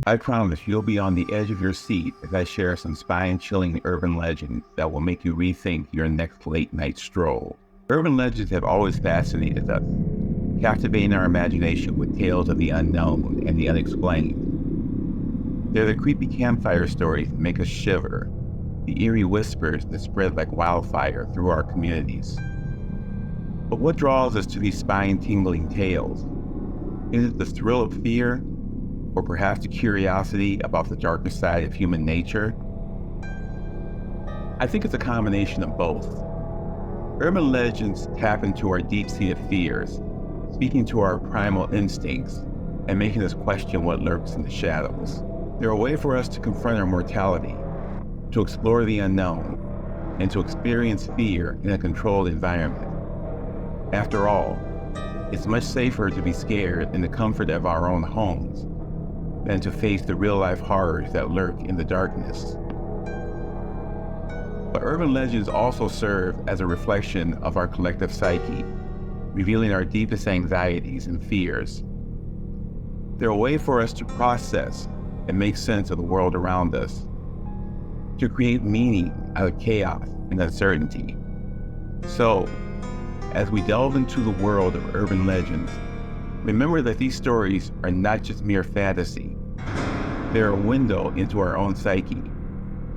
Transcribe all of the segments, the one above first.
I promise you'll be on the edge of your seat as I share some spine-chilling urban legends that will make you rethink your next late-night stroll. Urban legends have always fascinated us, captivating our imagination with tales of the unknown and the unexplained. They're the creepy campfire stories that make us shiver, the eerie whispers that spread like wildfire through our communities. But what draws us to these spine-tingling tales? Is it the thrill of fear? Or perhaps the curiosity about the darker side of human nature? I think it's a combination of both. Urban legends tap into our deep-seated fears, speaking to our primal instincts, and making us question what lurks in the shadows. They're a way for us to confront our mortality, to explore the unknown, and to experience fear in a controlled environment. After all, it's much safer to be scared in the comfort of our own homes than to face the real-life horrors that lurk in the darkness. But urban legends also serve as a reflection of our collective psyche, revealing our deepest anxieties and fears. They're a way for us to process and make sense of the world around us, to create meaning out of chaos and uncertainty. So, as we delve into the world of urban legends, remember that these stories are not just mere fantasy. They're a window into our own psyche,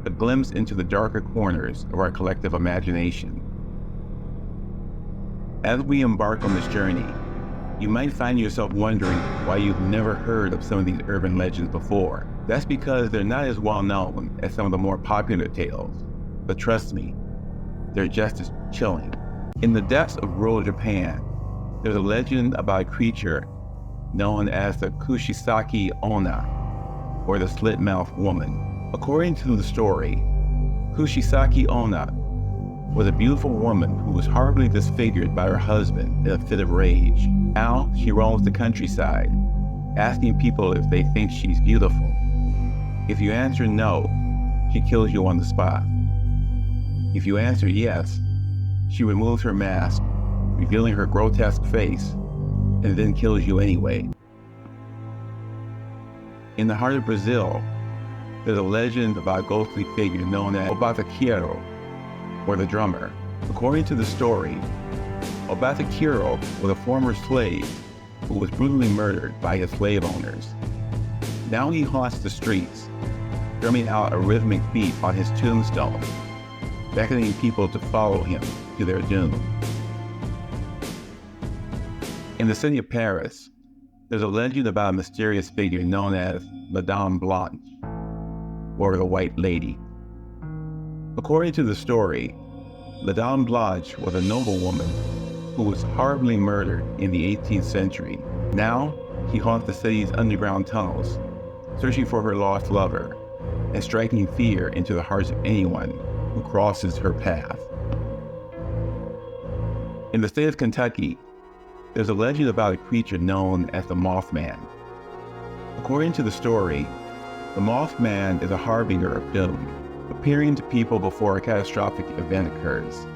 a glimpse into the darker corners of our collective imagination. As we embark on this journey, you might find yourself wondering why you've never heard of some of these urban legends before. That's because they're not as well known as some of the more popular tales. But trust me, they're just as chilling. In the depths of rural Japan, there's a legend about a creature known as the Kushisaki Onna, or the slit-mouthed woman. According to the story, Kushisaki Onna was a beautiful woman who was horribly disfigured by her husband in a fit of rage. Now she roams the countryside, asking people if they think she's beautiful. If you answer no, she kills you on the spot. If you answer yes, she removes her mask, revealing her grotesque face, and then kills you anyway. In the heart of Brazil, there's a legend about a ghostly figure known as O Batuqueiro, or the drummer. According to the story, O Batuqueiro was a former slave who was brutally murdered by his slave owners. Now he haunts the streets, drumming out a rhythmic beat on his tombstone, beckoning people to follow him to their doom. In the city of Paris, there's a legend about a mysterious figure known as Madame Blanche, or the White Lady. According to the story, Madame Blanche was a noblewoman who was horribly murdered in the 18th century. Now, she haunts the city's underground tunnels, searching for her lost lover and striking fear into the hearts of anyone who crosses her path. In the state of Kentucky, there's a legend about a creature known as the Mothman. According to the story, the Mothman is a harbinger of doom, appearing to people before a catastrophic event occurs.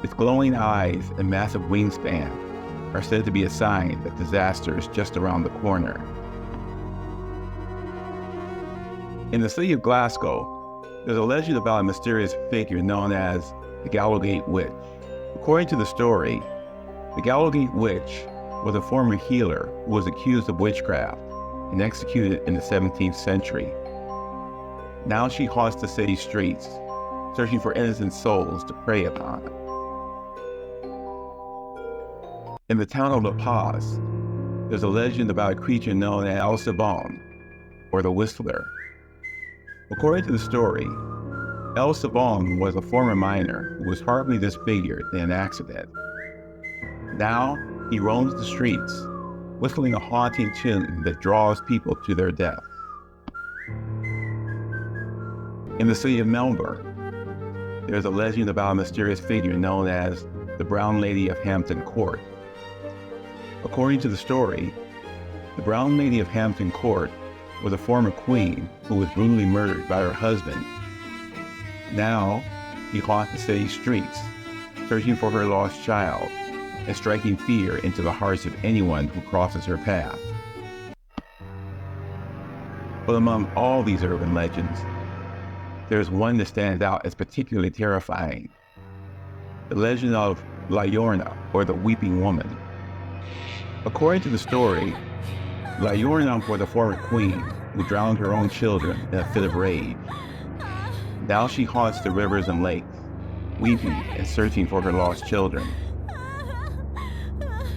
Its glowing eyes and massive wingspan are said to be a sign that disaster is just around the corner. In the city of Glasgow, there's a legend about a mysterious figure known as the Gallowgate Witch. According to the story, the Gallowgate Witch was a former healer who was accused of witchcraft and executed in the 17th century. Now she haunts the city streets, searching for innocent souls to prey upon. In the town of La Paz, there's a legend about a creature known as El Sabon, or the Whistler. According to the story, El Sabon was a former miner who was horribly disfigured in an accident. Now, he roams the streets, whistling a haunting tune that draws people to their death. In the city of Melbourne, there's a legend about a mysterious figure known as the Brown Lady of Hampton Court. According to the story, the Brown Lady of Hampton Court was a former queen who was brutally murdered by her husband. Now, he haunts the city streets, searching for her lost child and striking fear into the hearts of anyone who crosses her path. But among all these urban legends, there's one that stands out as particularly terrifying. The legend of La Llorona, or the Weeping Woman. According to the story, La Llorona was a former queen who drowned her own children in a fit of rage. Now she haunts the rivers and lakes, weeping and searching for her lost children.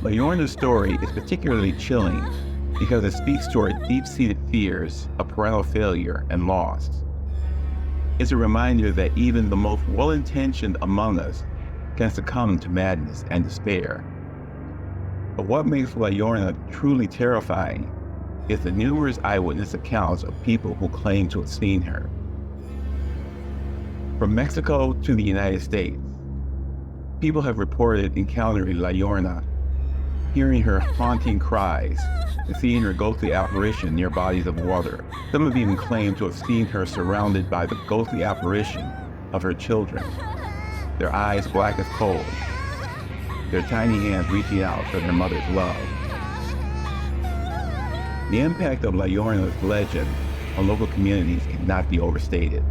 La Llorona's story is particularly chilling because it speaks to our deep-seated fears of parental failure and loss. It's a reminder that even the most well-intentioned among us can succumb to madness and despair. But what makes La Llorona truly terrifying is the numerous eyewitness accounts of people who claim to have seen her. From Mexico to the United States, people have reported encountering La Llorona, hearing her haunting cries, and seeing her ghostly apparition near bodies of water. Some have even claimed to have seen her surrounded by the ghostly apparition of her children, their eyes black as coal, their tiny hands reaching out for their mother's love. The impact of La Llorona's legend on local communities cannot be overstated.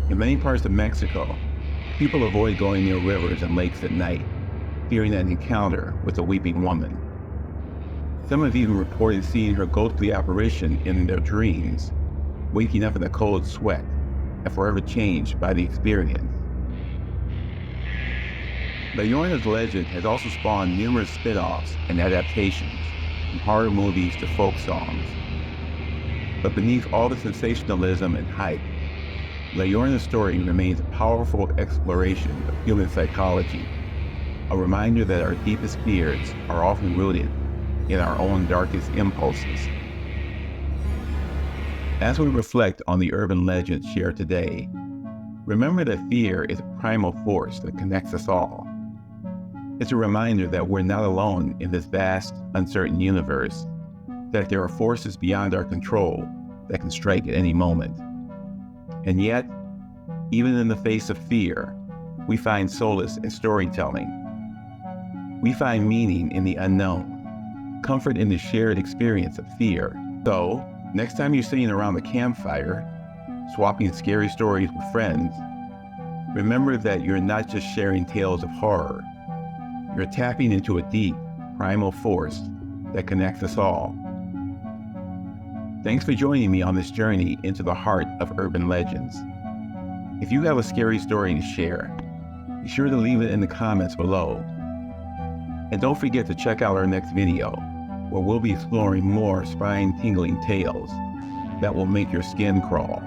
In many parts of Mexico, people avoid going near rivers and lakes at night, fearing an encounter with a weeping woman. Some have even reported seeing her ghostly apparition in their dreams, waking up in a cold sweat and forever changed by the experience. La Llorona's legend has also spawned numerous spin-offs and adaptations, from horror movies to folk songs. But beneath all the sensationalism and hype, La Llorona's story remains a powerful exploration of human psychology, a reminder that our deepest fears are often rooted in our own darkest impulses. As we reflect on the urban legends shared today, remember that fear is a primal force that connects us all. It's a reminder that we're not alone in this vast, uncertain universe, that there are forces beyond our control that can strike at any moment. And yet, even in the face of fear, we find solace in storytelling. We find meaning in the unknown, comfort in the shared experience of fear. So, next time you're sitting around the campfire, swapping scary stories with friends, remember that you're not just sharing tales of horror. You're tapping into a deep, primal force that connects us all. Thanks for joining me on this journey into the heart of urban legends. If you have a scary story to share, be sure to leave it in the comments below. And don't forget to check out our next video, where we'll be exploring more spine-tingling tales that will make your skin crawl.